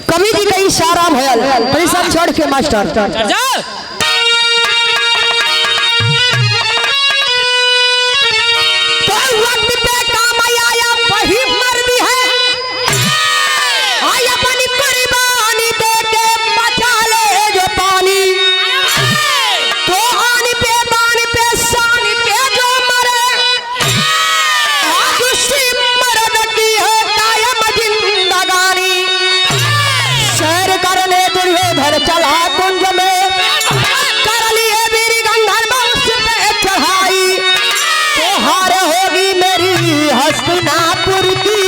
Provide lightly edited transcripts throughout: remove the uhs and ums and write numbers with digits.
कवि जी का इशारा भयल पैसा छोड़ के मास्टर चला कुंज में कर लिए वीर गंधर्व उस पे चढ़ाई तो हार होगी मेरी हस्तिनापुर की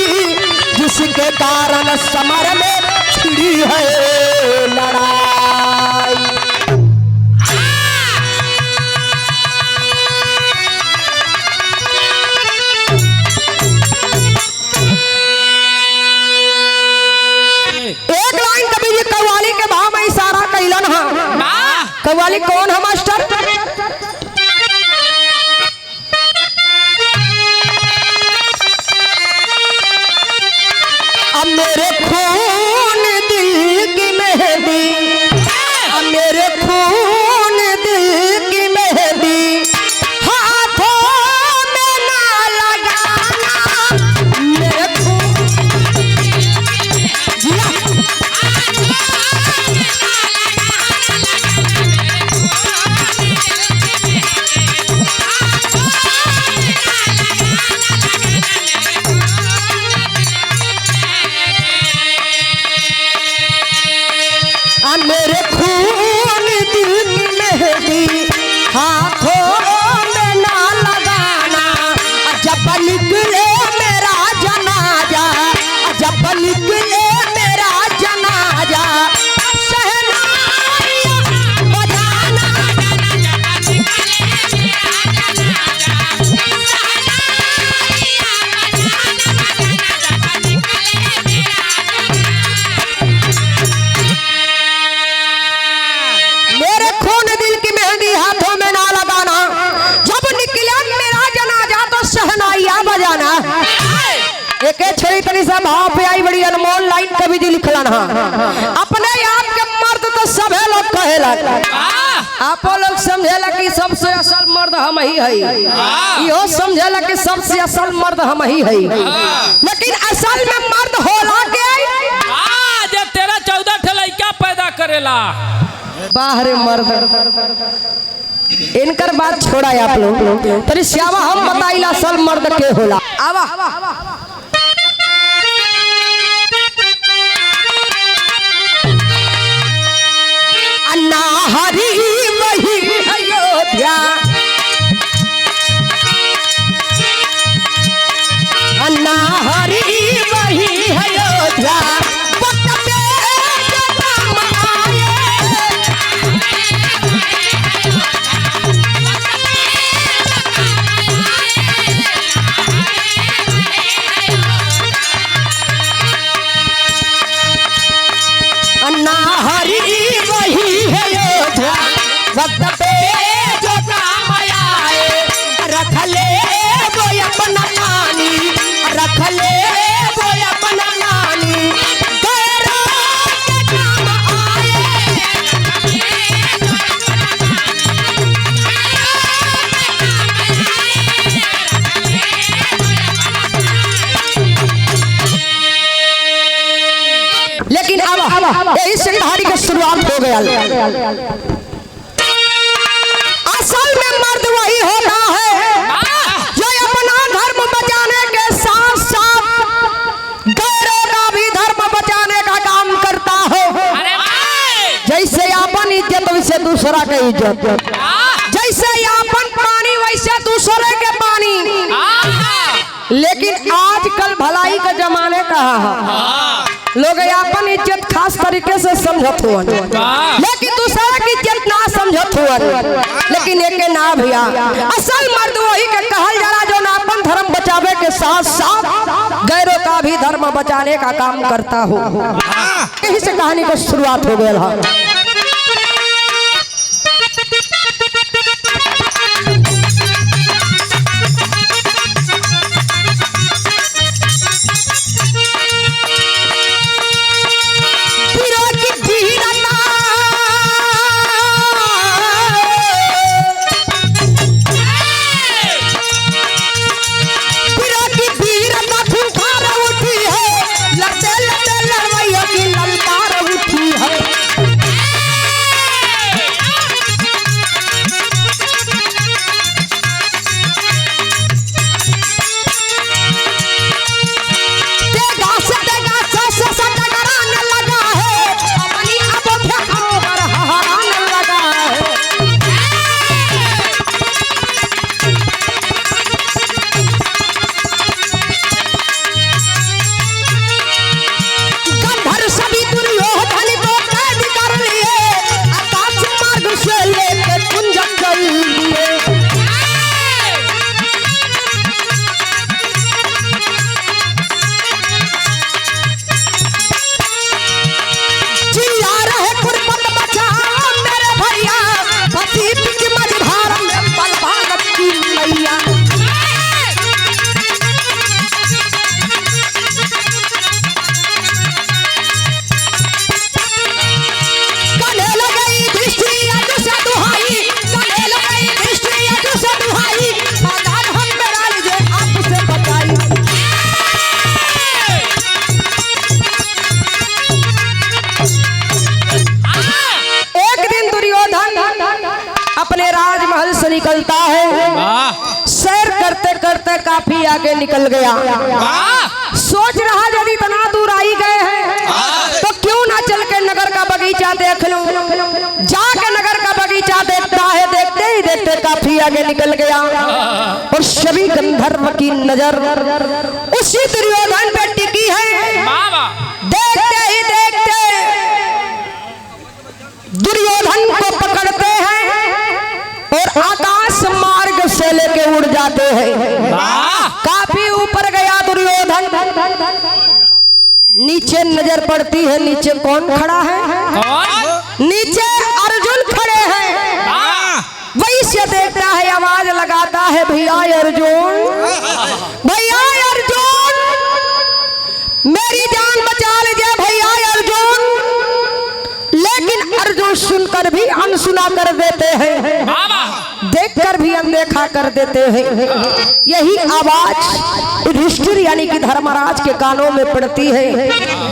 जिसके कारण समर में छिड़ी है लड़ाई। एक लाइन कभी जी कव्वाली के भाव में इशारा कैलन है। कव्वाली कौन है मास्टर? अब मेरे खून दिल की मेहंदी, अब मेरे खून दिल की मेहंदी हाथों में ना लगाना, मेरे खून मेरे खून दिल की मेहंदी हाथों में ना लगाना, जब निकले मेरा जनाजा, जब निकले मेरा जनाजा शहनाइयाँ बजाना, मेरे खून दिल की मेहंदी हाथों में ना लगाना, जब निकले मेरा जनाजा तो शहनाइयाँ बजाना। एक छोरी तनी सा भाव पे आई बड़ी अनमोल लाइन कवि जी लिखलन है। अपने आप के मर्द तो सभे लोग कहेला, आप लोग समझेला कि सबसे असल मर्द हम ही है, यो समझेला कि सबसे असल मर्द हम ही है, लेकिन असल में मर्द होला के जब 13-14 लड़का पैदा करेला बाहर मर्द। इनकर बात छोड़ा आप लोग तरी श्यामा हम बताइला असल मर्द के होला। आवा अन्ना हरी वही अयोध्या, अन्ना हरी वही अयोध्या वक्त पे जो काम आए, रख ले वो अपना नानी, रख ले वो अपना नानी, गैरों के काम आए। लेकिन अब यही से कहानी की शुरुआत हो गया। असल में मर्द वही होता है जो अपना धर्म बचाने के साथ साथ गैरों का भी धर्म बचाने का काम करता है। जैसे अपन इज्जत वैसे दूसरा का इज्जत, जैसे अपन पानी वैसे दूसरे के पानी। लेकिन आजकल भलाई का जमाने कहा है, लोग अपन इज्जत खास तरीके से समझत हुआ, लेकिन दूसरा की इज्जत ना समझत हुआ। लेकिन एक ना भैया असल मर्द वही के कहल जाला जो ना अपन धर्म बचावे के साथ साथ गैरों का भी धर्म बचाने का काम करता हो। यही से कहानी की शुरुआत हो गई है। करते काफी आगे निकल गया। सोच रहा यदि इतना दूर आई गए हैं तो क्यों ना चल के नगर का बगीचा देख लूं। जाके नगर का बगीचा देखता है, देखते ही देखते काफी आगे निकल गया और सभी गंधर्व की नजर उसी दुर्योधन पे टिकी है। देखते ही देखते दुर्योधन को पकड़ते हैं और आकाश मार्ग से लेके उड़ जाते हैं। काफी ऊपर गया दुर्योधन, नीचे नजर पड़ती है, नीचे कौन खड़ा है? नीचे अर्जुन खड़े हैं। वही से देखता है, आवाज लगाता है, भैया अर्जुन, भैया अर्जुन, मेरी जान बचा लीजिए भैया अर्जुन। लेकिन अर्जुन सुनकर भी अनसुना कर देते हैं, देखकर भी अनदेखा कर देते हैं। यही आवाज युधिष्ठिर यानी कि धर्मराज के कानों में पड़ती है।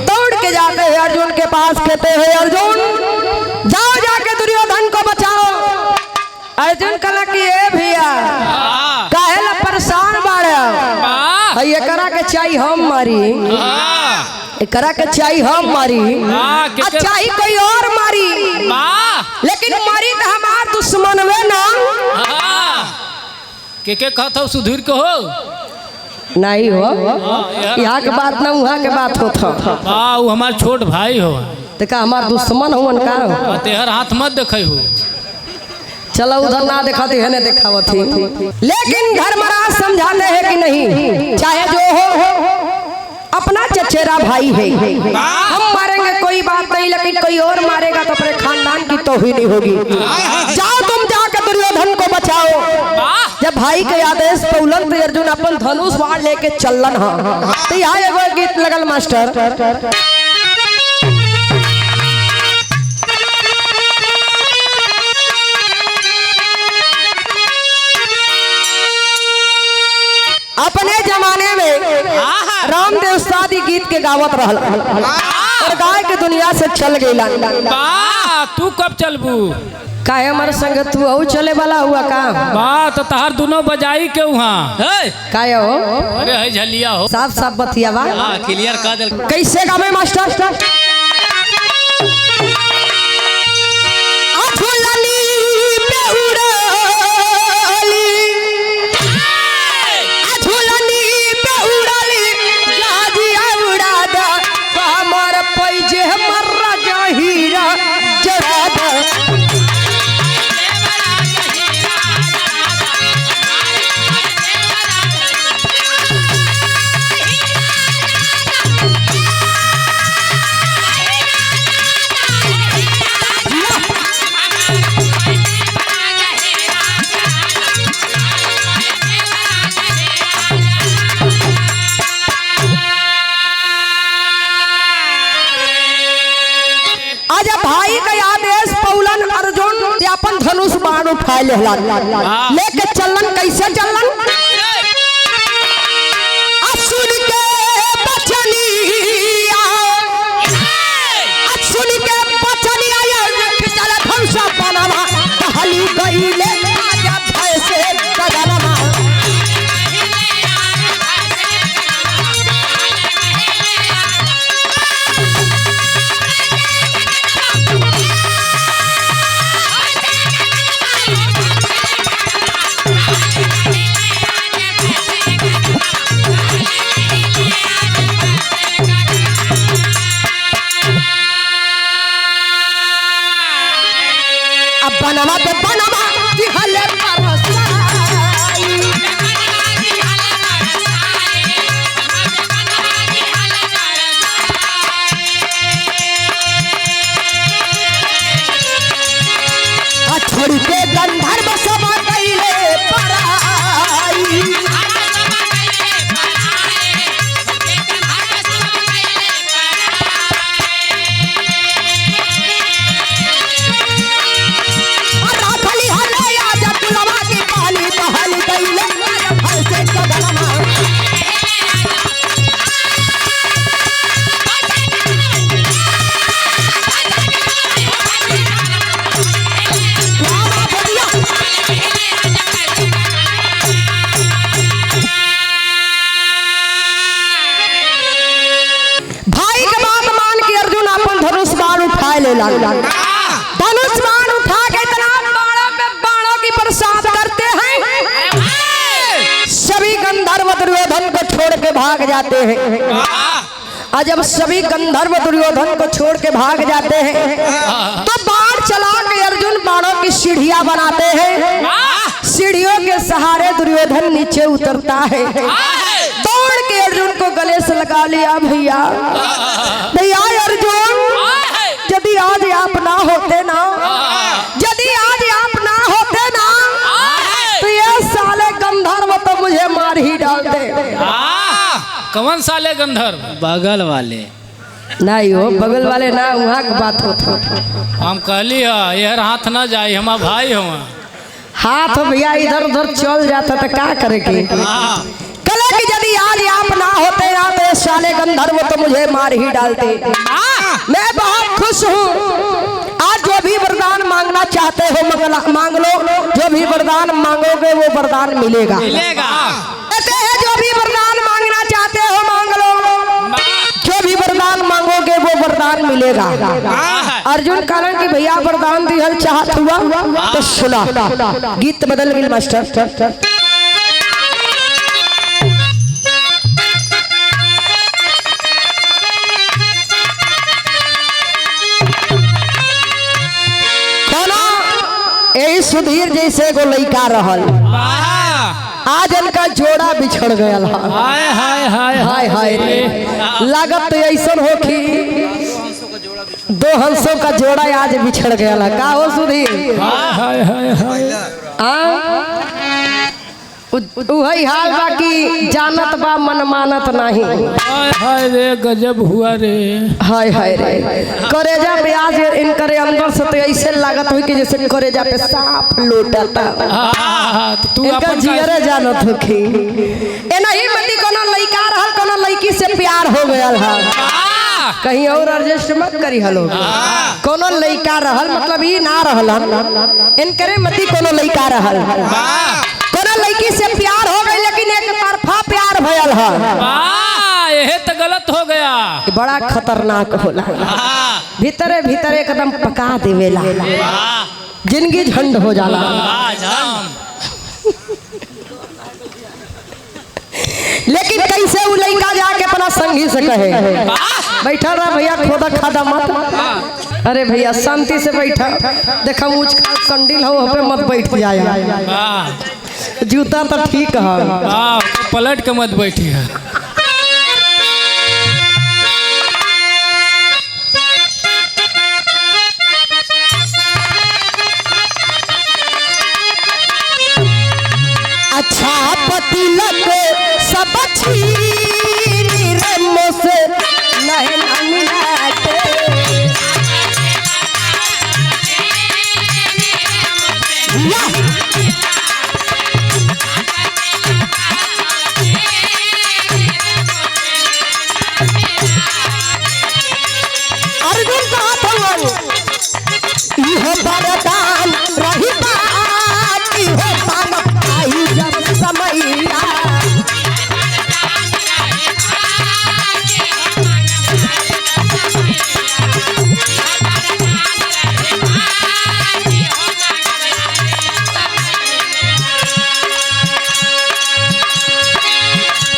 दौड़ के जाते हैं अर्जुन के पास, कहते हैं अर्जुन जाओ जाके दुर्योधन को बचाओ। अर्जुन कहला कि ए भैया काहेला परेशान बाड़ा, ये करा के चाही हम मारी, करा के चाही हम मारी, अच्छा ही कोई और मारी, लेकिन मारी तो हमार दुश्मन वे ना। के कहता हूँ सुधीर को हो नहीं हो, यहाँ के बात ना वहाँ के बात होता। वो हमार छोट भाई हो, तो का हमार दुश्मन हो का? तेहर हाथ मत देखे हो। चलो उधर ना दिखाती है ना दिखावत थी। लेकिन धर्मराज समझाते हैं कि नहीं, चाहे जो हो अपना चचेरा भाई है, हम मारेंगे कोई बात नहीं, लेकिन कोई और मारेगा तो अपने खानदान की तौहीन होगी। जाओ तुम जाकर दुर्योधन को बचाओ। जब भाई के आदेश पे उलट अर्जुन अपन धनुष बाण लेके चलन। हाँ तो यहाँ एगो गीत लगल मास्टर, अपने जमाने में रामदेव शादी गीत के गावत रहल और गाय के दुनिया से चल गईला। तू कब चलबू? काहे हमारे संग तू और चले वाला हुआ का? तो तहार दोनों बजाई के वहाँ काहे हो? अरे है झलिया हो, साफ साफ बतिया बा, क्लियर कर दे। कैसे गावे मास्टर? अपन धनुष बाण उठा लेके चलन। कैसे चलन? सुन के बचनिया, सुन के बचनिया चल धनुषा बनवा कहली गईले आजा भय से कदरमा। न्याय ले ला। धनुष बाण उठा के इतना बाणों पे बाणों की बरसात करते हैं, सभी गंधर्व दुर्योधन को छोड़ के भाग जाते हैं। और जब सभी गंधर्व दुर्योधन को छोड़ के भाग जाते हैं तो बाण चला के अर्जुन बाणों की सीढ़ियां बनाते हैं। सीढ़ियों के सहारे दुर्योधन नीचे उतरता है। दौड़ के अर्जुन को गले से लगा लिया, भैया भैया अर्जुन, यदि आज आप ना होते ना, यदि आज आप ना होते ना, तो ये साले गंधर्व तो मुझे मार ही डालते। कौन साले गंधर्व? बगल वाले नहीं हो, बगल वाले ना, वहाँ की बात होता। हम कहली है यार हाथ ना जाए, हमारा भाई हो। हाथ भैया इधर उधर चल जाता तो क्या करेगी? कले कि यदि आज आप ना होते ना तो साले गंधर्व तो मुझे मार ही डालते। मैं बहुत खुश हूँ, आज जो भी वरदान मांगना चाहते हो मांग लो, जो भी वरदान मांगोगे वो वरदान मिलेगा। कहते हैं जो भी वरदान मांगना चाहते हो मांग लो, जो भी वरदान मांगोगे वो वरदान मिलेगा। अर्जुन कारण कि भैया वरदान दिहल चाहत हुआ तो सुना। गीत बदल गई मास्टर। यही सुधीर जैसे एगो लइका रहल, आज इनका जोड़ा बिछड़ गया। हाय हाय हाय हाय हाय रे, लागत तो ऐसा हो कि दो हंसों का जोड़ा आज बिछड़ गया। का हो सुधीर? हाय हाय हाय वही हाल बाकी जानत बा मन मानत नहीं। हाय हाय रे, गजब हुआ रे। हाय हाय रे, करेजा पे आज इनकरे अंदर से तो ऐसे लागत हुई कि जैसे करेजा पे सांप लोटता। तू इनका अपन जियरे जानत हो कि ए नहीं मती कोनो लइका रहल, कोनो लड़की से प्यार हो गया है, कहीं और एडजस्ट मत करी हलो। कोनो लइका रहल मतलब ई ना रहल, इनकरे मती कोनो लइका रहल, कोनो लड़की से प्यार हो गई लेकिन एक तरफा प्यार भयल है। यह तो गलत हो गया। बड़ा खतरनाक होला, भीतरे भीतरे एकदम पका देवेला, जिंदगी झंड हो जाला। लेकिन कैसे वो लड़का जाके अपना संगी से कहे बैठा रहा भैया खोदा खादा मत। अरे भैया शांति से बैठा, देखा मुझ संडिल हो पे मत बैठ जाए, जूता तो ठीक है, पलट के मत बैठी है। अच्छा पति लगे सब छीनी रे मोसे नहीं मिलाते। अर्जुन कहा था यह वरदान रही बात हो पान आई जब समैया।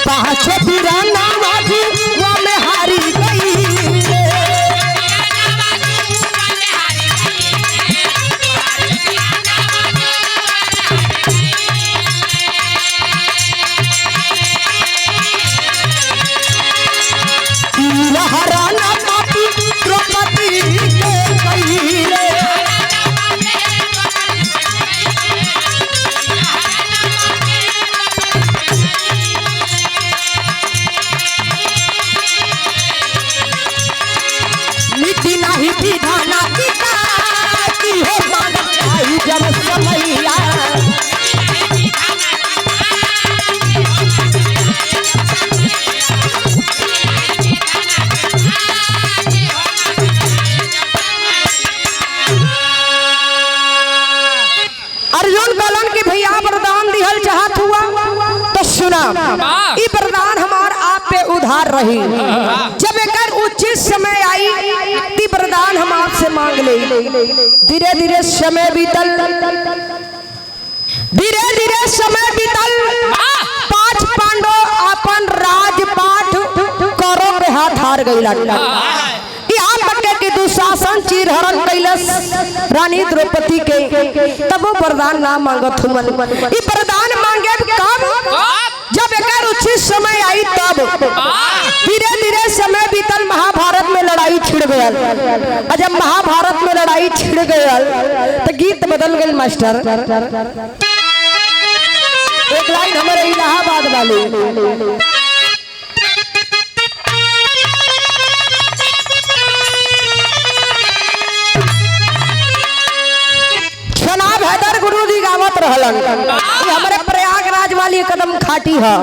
पाछो पुराना बाजी वो में हारी गई। हराना पापी द्रौपदी के कहीरे। नीति नहीं विधाना पिता की हो माना आई जब समैया। अर्जुन कलन की भैया वरदान दिहल चाहत हुआ तो सुना, ई वरदान हमार आप पे उधार रही। जब एक उचित समय आई ती वरदान हम आपसे लगले। धीरे धीरे समय बीतल, धीरे धीरे समय बीतल। 5 पांडव अपन राजपाट करो के हाथ हार गईला। यहाँ तक के दुशासन चीरहरण कैलस रानी द्रौपदी के, तब वो वरदान ना मांगत हुन। ई वरदान मांगे कब? जब एक उचित समय आई तब। धीरे धीरे समय बीतल, महाभारत में लड़ाई छिड़ गयल। और जब महाभारत में लड़ाई छिड़ गयल तो गीत बदल गई मास्टर। एक लाइन हमारे इलाहाबाद वाली, जनाब हैदर गुरु जी गावत रहलन। हमारे प्रयागराज वाली कदम खाटी है।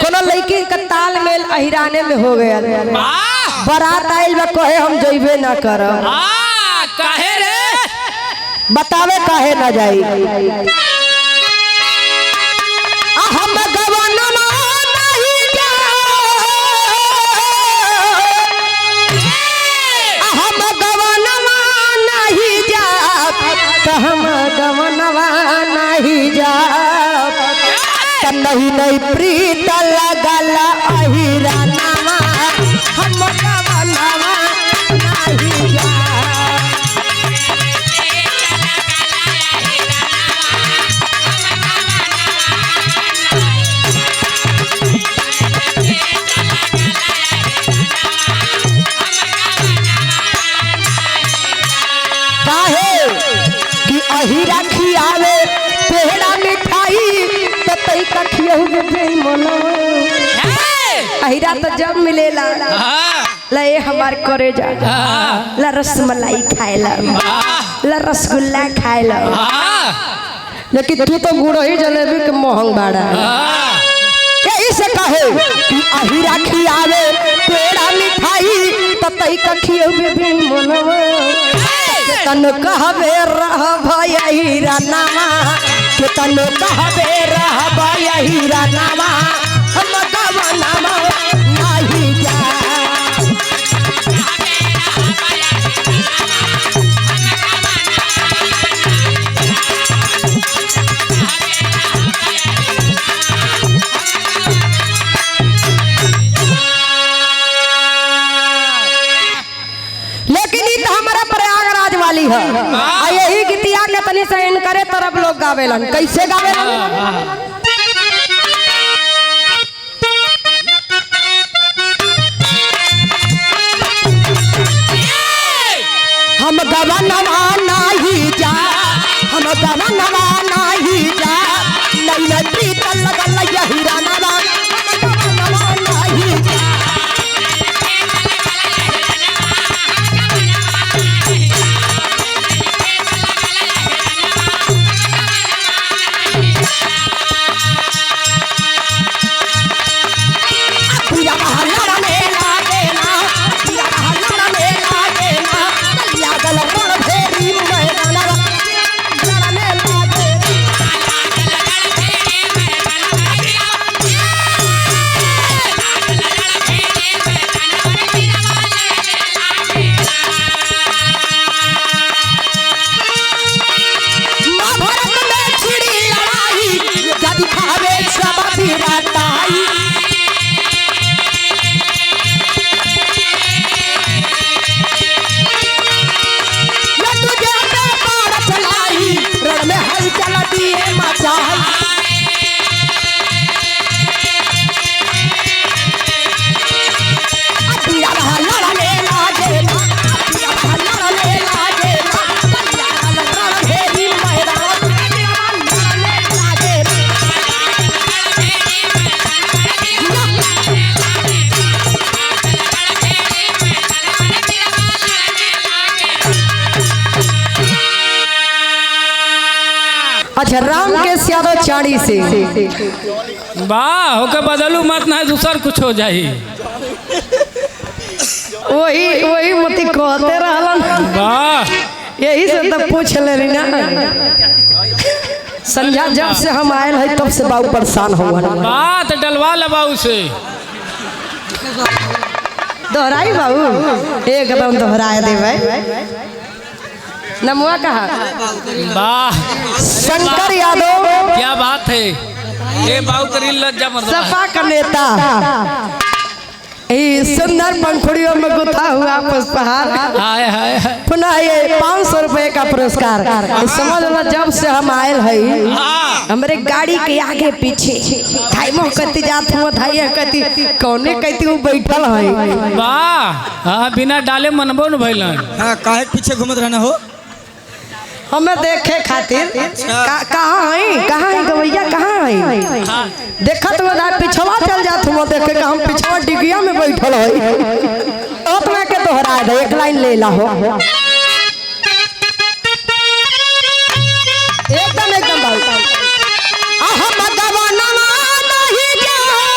कोनो लड़की का तालमेल अहिराने में हो गया। बारात आइल बा, कहे हम जइबे ना करब। काहे रे? बतावे काहे ना जाई। हम गवनमा नहीं जा, हम गवनमा नहीं जा, तो हम गवनमा नहीं जा। नहीं नहीं प्रीत लगल अहिरानवा, हम गवनमा नहीं जा। अहिरा खियावे पेड़ा मिठाई तो तई का खियाऊ के मनो। अहिरा तो जब मिलेला ले हमार करे जा, ला रसमलाई खाएला, ला रसगुल्ला खाएला। लेकिन तू तो गुड़ ही जलेबी के मोहंग बाड़ा। यही से कहे कि अहिरा खियावे पेड़ा मिठाई तो तई का खियाऊ के मनो। तन कहबे रह भई रानामा, के तन कहबे रह भई रानामा, हम गवनमा नहीं जा। लेकिन ई तो हमारा प्रयागराज वाली है। यही गीतिया के तनी से इन करे तरफ लोग गावेलन। कैसे गावेलन? हम गवनमा नहीं जा, हम गवनमा नहीं जा। नहीं प्रीत लगल अहिरानवा, हम गवनमा नहीं जा। अच्छा राम के यादव चाड़ी से वाह होके बदलू मत ना दूसर कुछ हो जाई। वही वही मती कहते रहलन। वाह यही से तब पूछ ले रही ना। संध्या जब से हम आए हैं तब से बाबू परेशान हो गए। बात डलवा ले बाबू से। दोहराई बाबू एकदम दोहराए देवे। नमुआ कहा वाह शंकर यादव क्या बात है, ये बाऊ करी लज्जा मरदबा है। सपा का नेता सुंदर पंखुड़ियों में गुथा हुआ पुष्पहार। हाय हाय हाय। पुनः ये 500 रुपए का पुरस्कार। समझ लो जब से हम आयल है हमारे गाड़ी के आगे पीछे धाई मोह कहती जात हुआ धाई कहती कौने कहती हूँ बैठल है। वाह हाँ बिना डाले मनबो न भइलन। हाँ काहे पीछे घूमत रहना हो? हमें देखे खातिर कहाँ है गवैया कहाँ है देखत हुआ पिछवा चल जात हुआ देखे हम पिछवा डिगिया में बैठल है। तो मैं के दोहरा दे एक लाइन ले ला हो एकदम एकदम बाबू हम गवाना नहीं जाब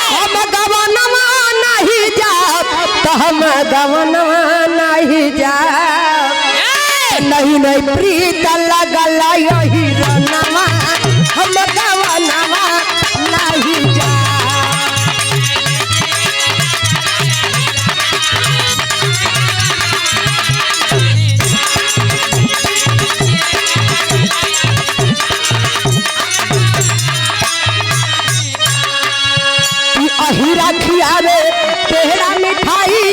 हम गवाना नहीं जाब तो हम गवाना नहीं जाब नहीं नहीं प्रीत लगल यही रनवा हम गवाना नहीं जाब। अहिरा खियावे तेहरा मिठाई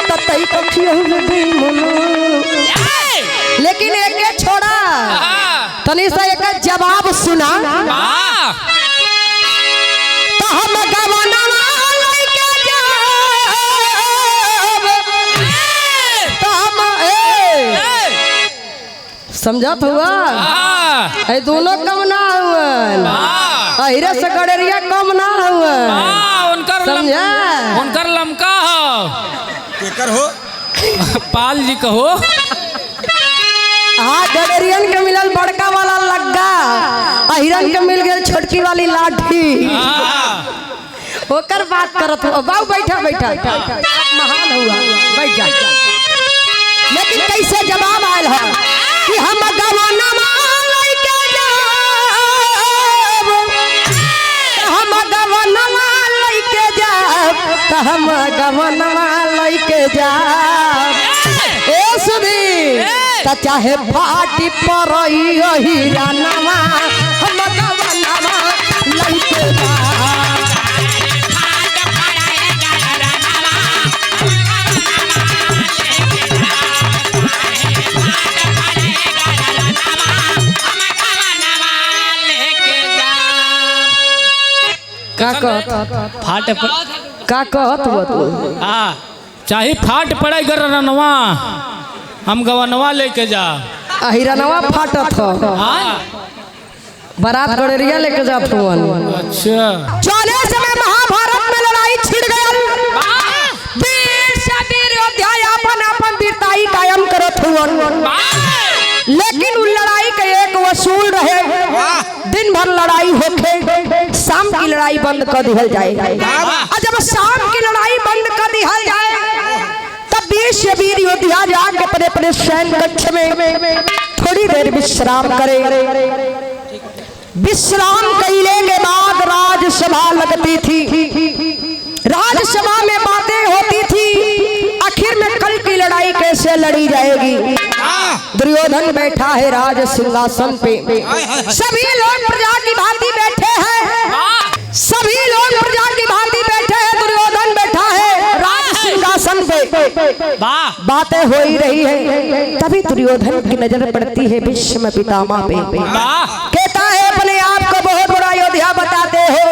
ततई तो खियावे लेकिन एक छोड़ा तनी सा एक जवाब सुना तो हम गवाना लइके जाब तो हम समझत हुआ ऐ दोनों कम ना हुआ अहिरा से गड़ेरिया कम ना हुआ समझा उनकर लमका हो केकर हो? पाल जी कहो। हाँ गडरियन के मिलल बड़का वाला लग्गा अहिरन के मिल गए छोटकी वाली लाठी। ओकर बात करत हो बाबू बैठा बैठा महान हुआ बैठ जा। लेकिन कैसे जवाब आयल है कि हम गवाना लइके जाब हम गवाना लइके जाब तो हम गवाना लइके जाब ए सुधी त चाहे फाटी परई हिरानवा हम गवाना लइके जाब। का कहत हो तू? चाहे फाट पड़े गरनवा हम गवनवा लेके जा। हिरनवा फाटत हो बारात गड़ेरिया लेके जात हुआ। अच्छा चले समय महाभारत में लड़ाई छिड़ गई वीर से वीर योद्धा अपन अपन वीरताई कायम करत हुआ। लेकिन उन लड़ाई के एक वसूल रहे दिन भर लड़ाई होके शाम की लड़ाई बंद कर दिहल जाए। और जब शाम की लड़ाई बंद कर दिहल जाए तब वीर योद्धा जाके अपने अपने सैन्य कक्ष में थोड़ी देर विश्राम करे। विश्राम कैले के बाद राजसभा लगती थी। राजसभा में बातें होती थी आखिर में कल की लड़ाई कैसे लड़ी जाएगी। दुर्योधन बैठा है राज सिंहासन पे सभी लोग प्रजा की भांति बैठे हैं सभी लोग प्रजा की भांति बैठे हैं। दुर्योधन बैठा है राज सिंहासन पे बातें हो ही रही है। तभी दुर्योधन की नजर पड़ती है भीष्म पितामह पे। कहता है अपने आप को बहुत बड़ा योद्धा बताते हो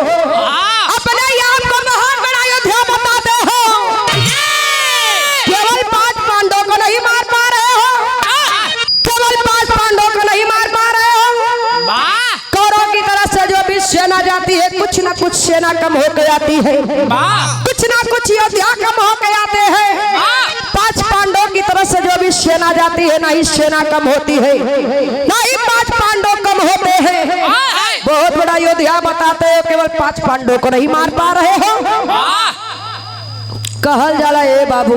अपने आप को बहुत बड़ा योद्धा बताते हो केवल 5 पांडवों को नहीं मार पा रहे हो केवल 5 पांडवों को नहीं मार पा रहे हो कौरव की तरफ से जो भी सेना जाती है कुछ ना कुछ सेना कम होकर आती है कुछ ना कुछ योद्धा कम होकर आते हैं। 5 पांडवों की तरफ से जो भी सेना जाती है ना ही सेना कम होती है ना ही 5 पांडव कम होते हैं। बहुत बड़ा योद्धा बताते हो केवल 5 पांडवों को नहीं मार पा रहे हो। कहल जाला ए बाबू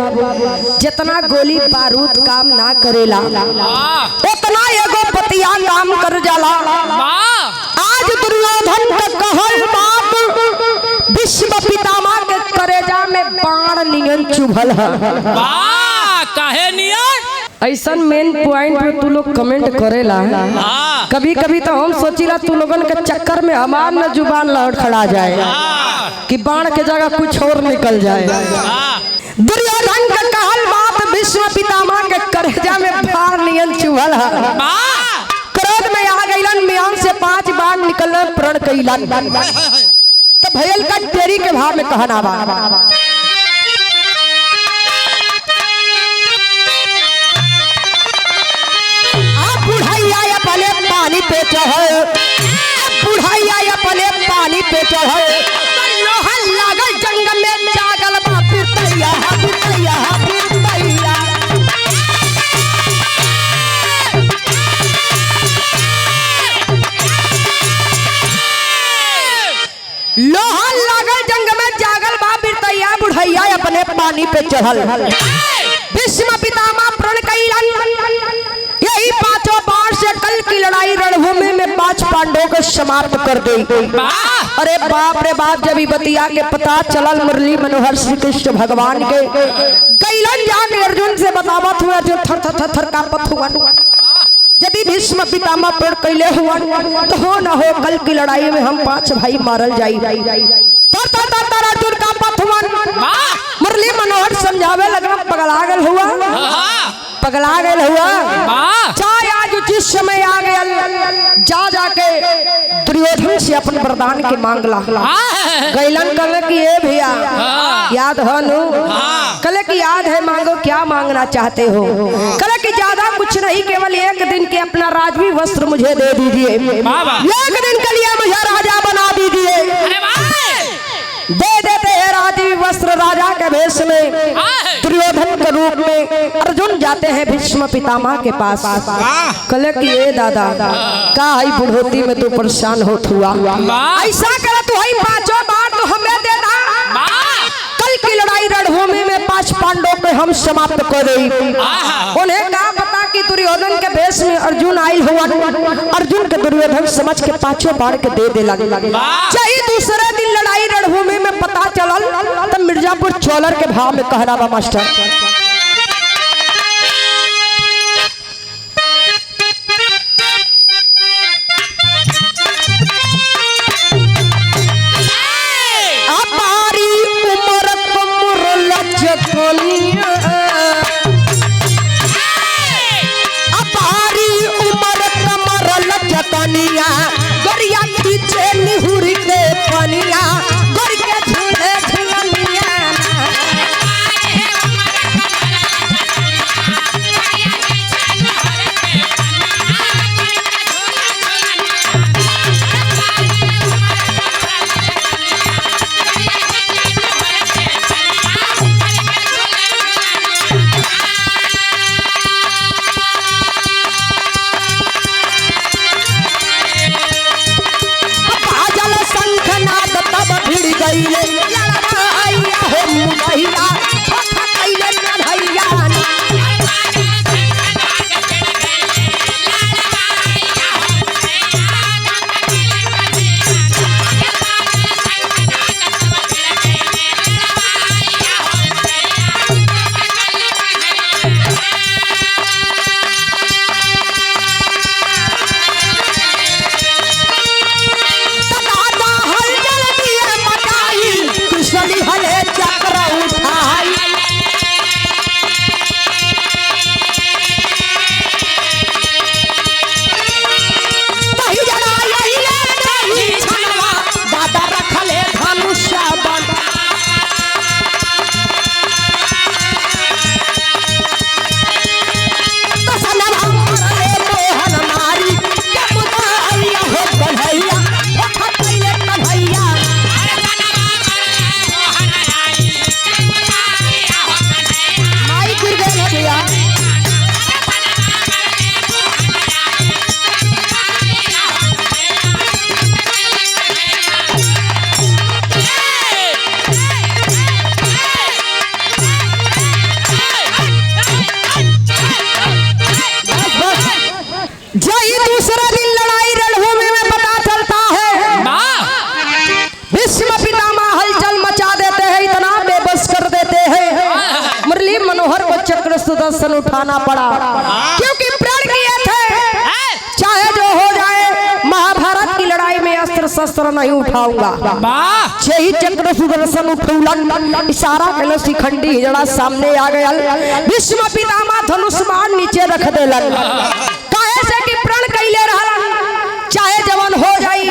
जितना गोली बारूद काम ना करेला उतना एगो पतिया काम कर जाला। आज दुर्योधन का कहल बाप विश्व पितामह के करेजा में बाण नियन चुभल है। काहे नियर ऐसा मेन पॉइंट पे तू लोग कमेंट करेला। हाँ कभी कभी तो हम सोचिला तू लोगन के चक्कर में हमार न जुबान लौट खड़ा जाए कि बाण के जगह कुछ और निकल जाए। दुर्योधन का कहल बात भीष्म पितामह के करेजा में फार नियन चुभल है। क्रोध में आ गइलन म्यान से 5 बार निकल प्रण कइलन। तो भयल का तेरी के भाव में कहना बा आप बुढ़ैया अपने पानी पे चढ़े, बुढ़ैया अपने पानी पे चढ़े, लोहा लागल जंग में जागल बा पिरतैया पिरतैया पिरतैया। लोहा लागल जंग में जागल बा पिरतैया, बुढ़ैया अपने पानी पे चढ़ल। भीष्म पितामह प्रण कइलन। यही 5 बार से कल की लड़ाई रणभूमि में 5 पांडवों को समाप्त कर दी। अरे बाप रे बाप, जब बतिया के पता चलल मुरली मनोहर श्री कृष्ण भगवान के कैलन जाके अर्जुन से बतावत हुआ, अर्जुन थर थर थर थर कांपत हुआ। यदि भीष्म पितामह प्रण कैले हुआ तो हो न हो कल की लड़ाई में हम 5 भाई मारल जाई। तर तर तर तर अर्जुन कांपत हुआ। मुरली मनोहर समझावे लगना पगला गल हुआ, पगला गल हुआ। चाहे आज जिस समय आ गया जा जाके दुर्योधन से अपन वरदान के मांगला। गैलन कल की ये भैया याद है नु, कल की याद है, मांगो क्या मांगना चाहते हो। कल की ज्यादा कुछ नहीं, केवल 1 दिन के अपना राजवी वस्त्र मुझे दे दीजिए, 1 दिन के लिए मुझे राजा बना दीजिए। दे देते हैं राजवी वस्त्र राजा के भेष में। दुर्योधन के रूप में अर्जुन जाते हैं भीष्म पितामह के पास। कल की ये दादा का आई बुढ़ोती में तू परेशान होत हुआ, ऐसा कर तू आई 5 बार तो हमें देना। कल की लड़ाई रणभूमि में 5 पांडवों को हम समाप्त कर दी। उन्हें क्या पता कि दुर्योधन के भेष में अर्जुन आयल हुआ। अर्जुन के दुर्योधन समझ के 5 बार के दे दे लगे। चाहे दूसरे दिन लड़ाई रणभूमि में पता चलल तो मिर्जापुर चौलर के भाव में कहना बा मास्टर। गोरिया खींचे निहुर के पनिया, गोर के झूले झुलनिया। सुदर्शन उठाना पड़ा, क्योंकि प्रण किए थे चाहे जो हो जाए महाभारत की लड़ाई में अस्त्र शस्त्र नहीं उठाऊंगा। यही चक्र सुदर्शन उठौलन, इशारा कलो शिखंडी हिजड़ा सामने आ गया, भीष्म पितामह धनुष बाण नीचे रख देलन, काहे से कि प्रण कैले रहलन चाहे जवान हो जाई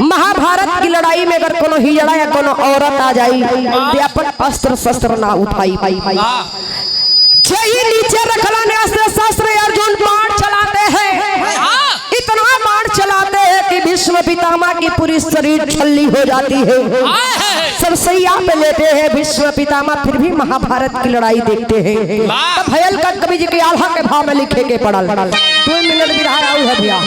महाभारत की लड़ाई में अगर कोनो हिजड़ा या कोनो औरत आ जाई तो अपन अस्त्र शस्त्र ना उठाई पाई। यही नीचे रखलन अस्त्र शस्त्र, अर्जुन बाण चलाते हैं, इतना बाण चलाते हैं कि भीष्म पितामह की पूरी शरीर छल्ली हो जाती है। सरसैया पे लेते हैं भीष्म पितामह, फिर भी महाभारत की लड़ाई देखते हैं। तब भयल का कवि जी के आल्हा के भाव में लिखे के पड़ल 2 मिनट भी रहा है भैया।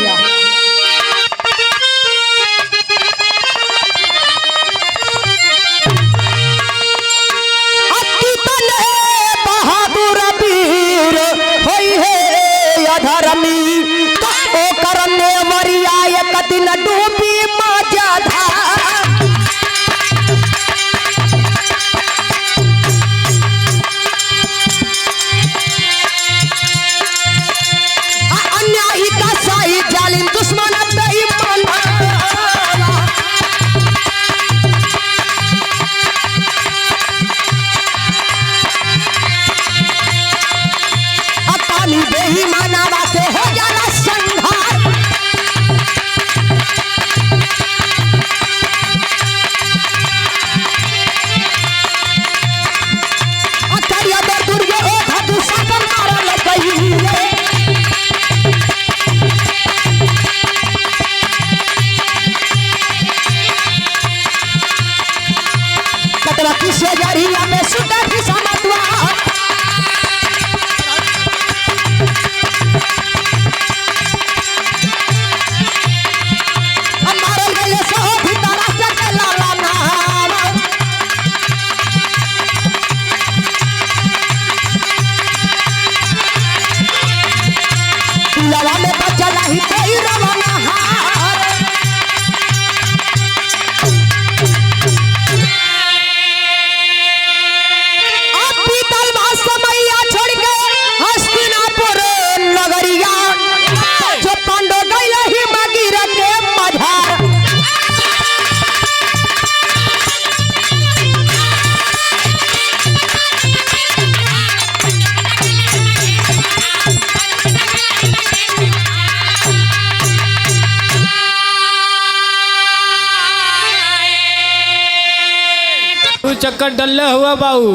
चक्कर डल्ले हुआ बाबू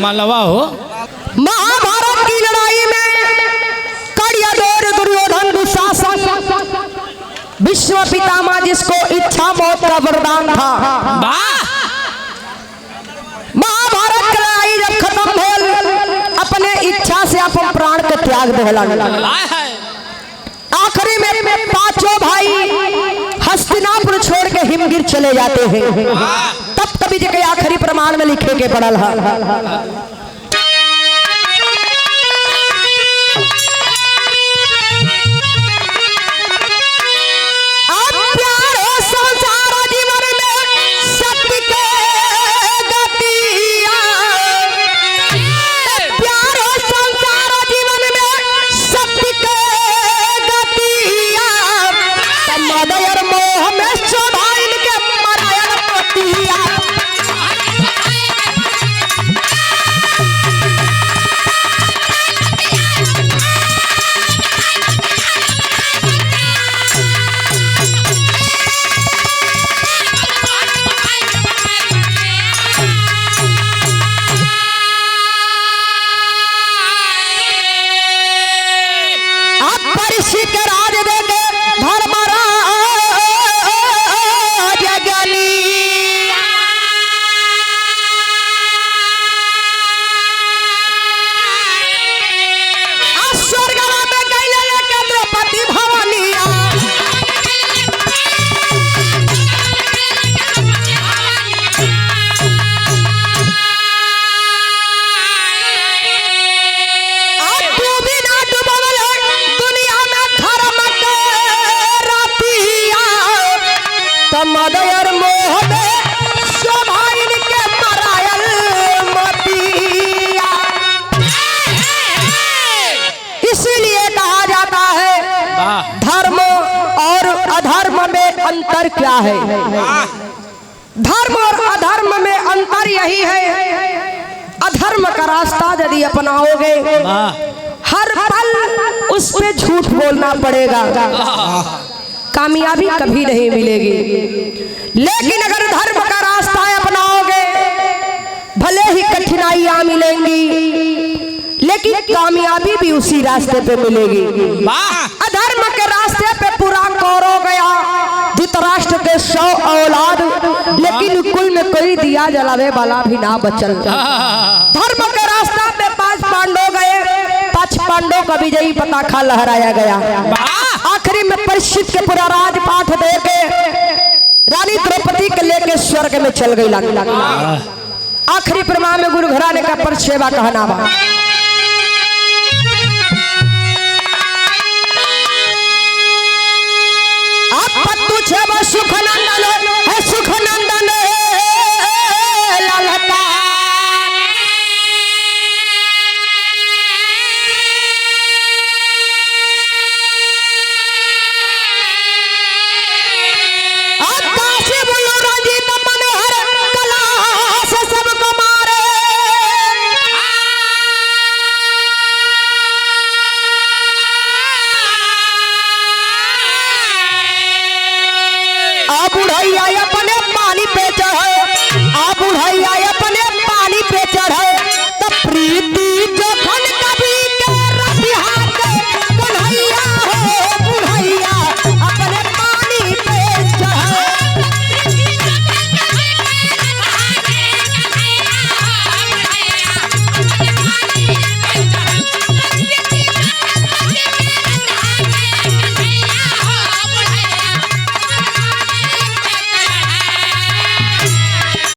मलवा हो। महाभारत की लड़ाई में कड़ियादोर दुर्योधन दुशासन भीष्म पितामह जिसको इच्छा मौत का वरदान था, महाभारत की लड़ाई जब खत्म हो अपने इच्छा से अपन प्राण को त्याग देलन। आखिरी में पांचों भाई हस्तिनापुर छोड़ के हिमगिर चले जाते हैं। तब कवि जी के आखिरी प्रमाण में लिखे के पड़ल है। क्या है। धर्म और अधर्म में अंतर यही है, अधर्म का रास्ता यदि अपनाओगे हर पल उस पे झूठ बोलना पड़ेगा, कामयाबी कभी नहीं मिलेगी। लेकिन अगर धर्म का रास्ता अपनाओगे भले ही कठिनाइयां मिलेंगी लेकिन कामयाबी भी उसी रास्ते पे मिलेगी। अधर्म के रास्ते पे पूरा कौरव गया, धृतराष्ट्र के 100 औलाद, लेकिन कुल में कोई दिया जलावे वाला भी ना बचल। धर्म के रास्ता पे 5 पांडव गए, 5 पांडव का विजयी पताका लहराया गया। आखिरी में परीक्षित के पूरा राजपाठ दे के रानी द्रौपदी के लेके स्वर्ग में चल गई। आखिरी प्रमाण में गुरु घराने का परसेवा कहना बा। आप तुझे सुख नंदन